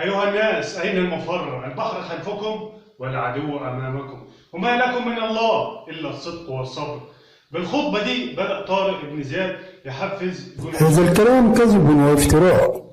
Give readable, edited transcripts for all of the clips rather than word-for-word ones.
أيها الناس، أين المفر؟ البحر خلفكم والعدو أمامكم، وما لكم من الله إلا الصدق والصبر. بالخطبة دي بدأ طارق بن زياد يحفز جنوده. هذا الكلام كذب وافتراء.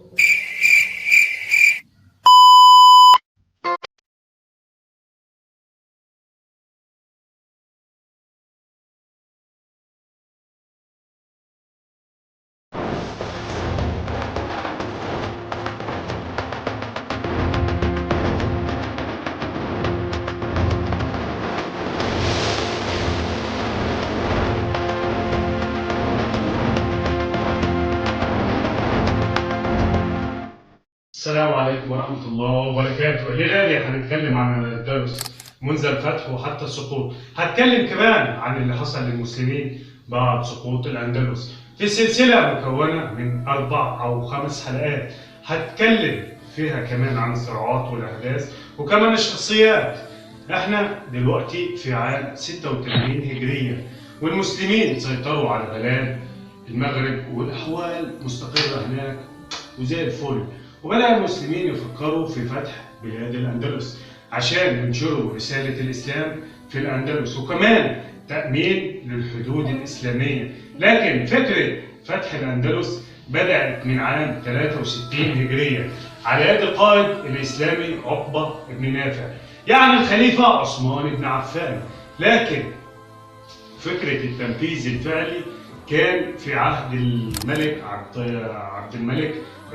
السلام عليكم ورحمة الله وبركاته. الليلة دي هنتكلم عن الأندلس منذ الفتح وحتى السقوط. هتكلم كمان عن اللي حصل للمسلمين بعد سقوط الأندلس في سلسلة مكونة من 4 أو 5 حلقات. هتكلم فيها كمان عن الصراعات والأحداث وكمان الشخصيات. احنا دلوقتي في عام 86 هجرية، والمسلمين سيطروا على بلاد المغرب والأحوال مستقرة هناك وزي الفل. وبدأ المسلمين يفكروا في فتح بلاد الأندلس عشان ينشروا رسالة الإسلام في الأندلس، وكمان تأمين للحدود الإسلامية. لكن فكرة فتح الأندلس بدأت من عام 63 هجرية على يد القائد الإسلامي عقبة بن نافع، يعني الخليفة عثمان بن عفان. لكن فكرة التنفيذ الفعلي كان في عهد الملك عبد الملك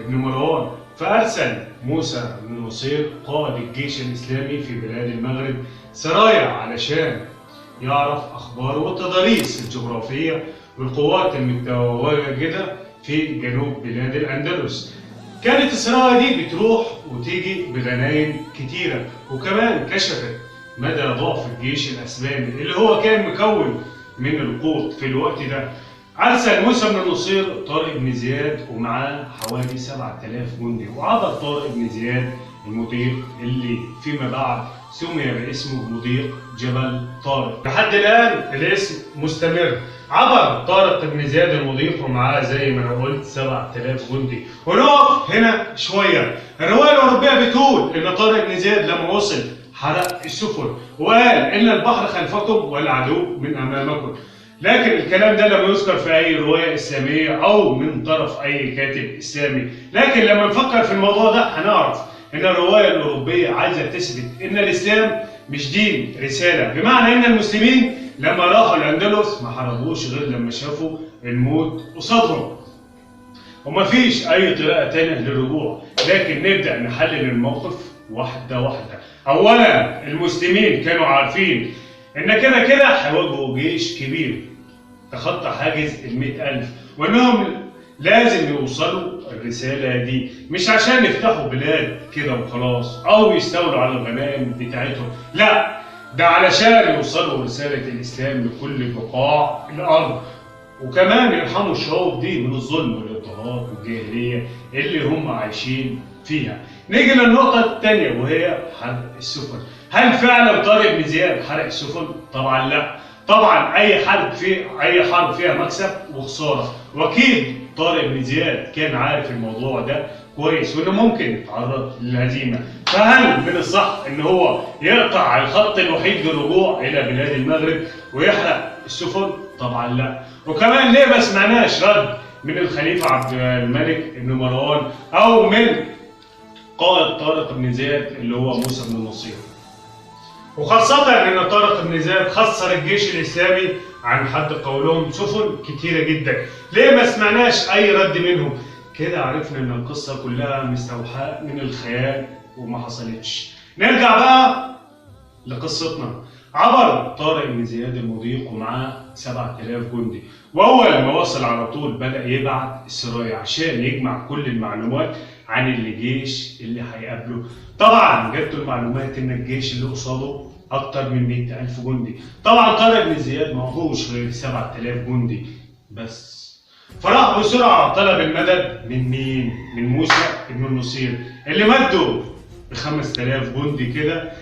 بن مروان. فأرسل موسى بن نصير قائد الجيش الإسلامي في بلاد المغرب سرايا علشان يعرف أخبار والتضاريس الجغرافية والقوات المتواجدة في جنوب بلاد الأندلس. كانت السرايا دي بتروح وتيجي بغنايم كتيرة، وكمان كشفت مدى ضعف الجيش الأسباني اللي هو كان مكون من القوط في الوقت ده. أرسل موسى بن نصير طارق بن زياد ومعاه حوالي 7000 جندي، وعبر طارق بن زياد المضيق اللي فيما بعد سمي باسمه مضيق جبل طارق. لحد الآن الاسم مستمر. عبر طارق بن زياد المضيق ومعاه زي ما أنا قلت 7000 جندي. ونقف هنا شوية. الرواية الأوروبية بتقول إن طارق بن زياد لما وصل حرق السفن وقال إن البحر خلفكم والعدو من أمامكم. لكن الكلام ده لم يذكر في أي رواية إسلامية أو من طرف أي كاتب إسلامي. لكن لما نفكر في الموضوع ده هنعرف إن الرواية الأوروبية عايزة تثبت إن الإسلام مش دين رسالة، بمعنى إن المسلمين لما راحوا الأندلس ما حاربوش غير لما شافوا الموت قصادهم، ومفيش أي طريقة تانية للرجوع. لكن نبدأ نحلل الموقف واحدة واحدة. أولا المسلمين كانوا عارفين إن كده كده هيواجهوا جيش كبير تخطى حاجز ال100,000، وإنهم لازم يوصلوا الرسالة دي مش عشان يفتحوا بلاد كده وخلاص أو يستولوا على الغنائم بتاعتهم، لا، ده علشان يوصلوا رسالة الإسلام لكل بقاع الأرض، وكمان يرحموا الشعوب دي من الظلم والاضطهاد والجاهلية اللي هم عايشين فيها. نيجي للنقطة الثانية وهي حرق السفن. هل فعلا طارق بن زياد حرق السفن؟ طبعا لا. طبعا أي حرب فيها مكسب وخسارة، وأكيد طارق بن زياد كان عارف الموضوع ده كويس وإنه ممكن يتعرض للهزيمة. فهل من الصح إن هو يقطع الخط الوحيد للرجوع إلى بلاد المغرب ويحرق السفن؟ طبعا لا. وكمان ليه ما سمعناش رد من الخليفة عبد الملك بن مروان أو من قائد طارق بن زياد اللي هو موسى بن نصير؟ وخاصة إن طارق بن زياد خسر الجيش الإسلامي عن حد قولهم سفن كتيرة جدا. ليه ما سمعناش أي رد منهم؟ كده عرفنا إن القصة كلها مستوحاة من الخيال وما حصلتش. نرجع بقى لقصتنا. عبر طارق بن زياد المضيق ومعاه 7000 جندي، وأول ما وصل على طول بدأ يبعت السرايا عشان يجمع كل المعلومات عن الجيش اللي هيقابله. طبعا جات له المعلومات إن الجيش اللي قصاده أكتر من 100,000 جندي. طبعا طارق بن زياد معهوش غير 7000 جندي بس. فراح بسرعة طلب المدد من مين؟ من موسى بن النصير اللي مده ب5000 جندي كده.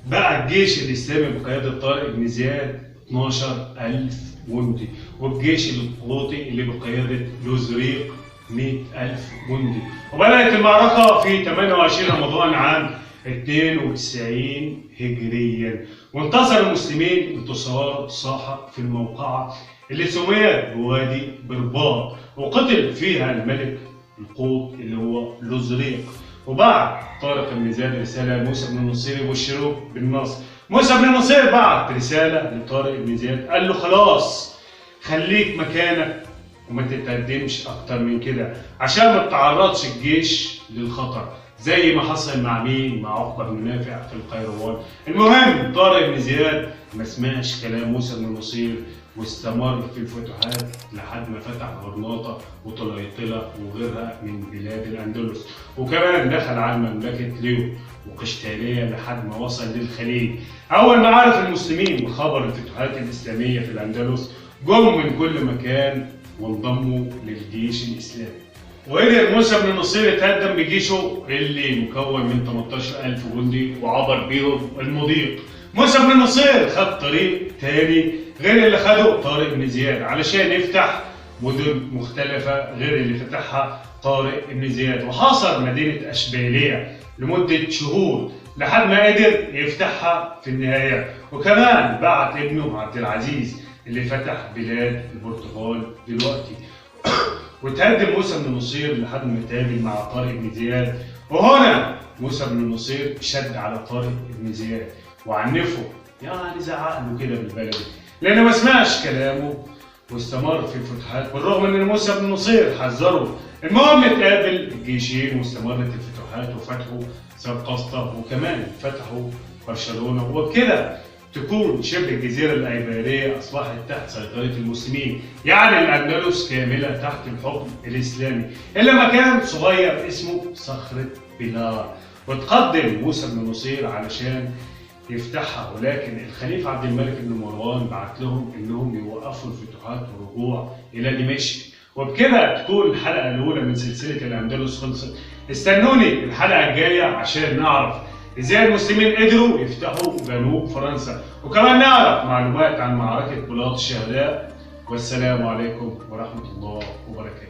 بقى الجيش الإسلامي بقيادة طارق بن زياد 12,000 جندي، والجيش القوطي اللي بقيادة لوزريق 100,000 جندي. وبدأت المعركة في 28 رمضان عام 92 هجريا، وانتصر المسلمين انتصار ساحق في الموقعة اللي سميت بوادي برباط، وقتل فيها الملك القوط اللي هو لوزريق. وبعت طارق بن زياد رسالة لموسى بن النصير يبشروه بالنصر. موسى بن النصير بعت رسالة لطارق بن زياد قال له خلاص خليك مكانك وما تتقدمش اكتر من كده عشان ما تتعرضش الجيش للخطر زي ما حصل مع مين؟ مع عقبة بن نافع في القيروان. المهم طارق بن زياد ما سمعش كلام موسى بن النصير واستمر في الفتوحات لحد ما فتح غرناطة وطليطلة وغيرها من بلاد الأندلس، وكمان دخل على مملكة ليو وقشتالية لحد ما وصل للخليج. أول ما عرف المسلمين بخبر الفتوحات الإسلامية في الأندلس جم من كل مكان وانضموا للجيش الإسلامي. وقدر موسى بن النصير يتقدم بجيشه اللي مكون من 18,000 جندي وعبر بيهم المضيق. موسى بن النصير خد طريق تاني غير اللي خده طارق بن زياد علشان يفتح مدن مختلفة غير اللي فتحها طارق بن زياد، وحاصر مدينة أشبيلية لمدة شهور لحد ما قدر يفتحها في النهاية. وكمان بعت ابنه عبد العزيز اللي فتح بلاد البرتغال دلوقتي. وتقدم موسى بن النصير لحد ما تقابل مع طارق بن زياد، وهنا موسى بن النصير شد على طارق بن زياد وعنفه، يعني زعق له كده بالبلدي لانه ما سمعش كلامه واستمر في الفتوحات بالرغم ان موسى بن النصير حذره. المهم اتقابل الجيشين واستمرت الفتوحات وفتحوا سرقسطة وكمان فتحوا برشلونة، وبكده تكون شبه الجزيرة الأيبيرية أصبحت تحت سيطرة المسلمين، يعني الأندلس كاملة تحت الحكم الإسلامي إلا مكان صغير اسمه صخرة بيلار. وتقدم موسى بن النصير علشان يفتحها، ولكن الخليفة عبد الملك بن مروان بعت لهم إنهم يوقفوا الفتوحات والرجوع إلى دمشق. وبكده تكون الحلقة الأولى من سلسلة الأندلس خلصت. استنوني الحلقة الجاية عشان نعرف ازاي المسلمين قدروا يفتحوا جنوب فرنسا، وكمان نعرف معلومات عن معركة بلاط الشهداء. والسلام عليكم ورحمة الله وبركاته.